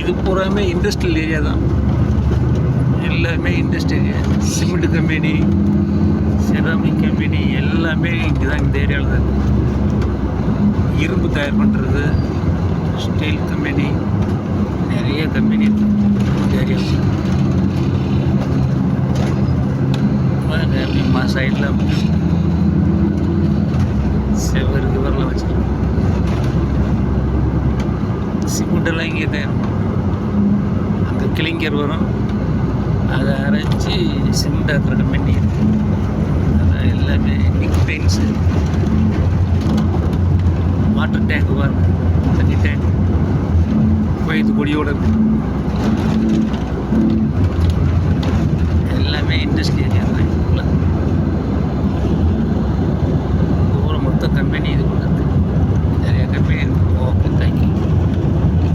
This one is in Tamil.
இது பூராமே இண்டஸ்ட்ரியல் ஏரியா தான். எல்லாமே industrial area. Cement company, ceramic company எல்லாமே இங்கே தான், இந்த ஏரியாவில் தான். இரும்பு தயார் பண்ணுறது, ஸ்டீல் கம்பெனி, நிறைய கம்பெனி இந்த ஏரியாவில். அப்படிமா சைடில் செவ்வறு கிவரெலாம் வச்சுருக்கோம். சிமெண்டெல்லாம் இங்கே தான். அங்கே கிளிங்கர் வரும், அதை அரைச்சி சிமெண்ட் ஆக்குற கம்பெனி. அதான் எல்லாமே நிக் பெயிண்ட்ஸு. வாட்டர் டேங்க் வரும், தண்ணி டேங்க் இது கொடியோட எல்லாமே இண்டஸ்ட்ரி ஏரியா.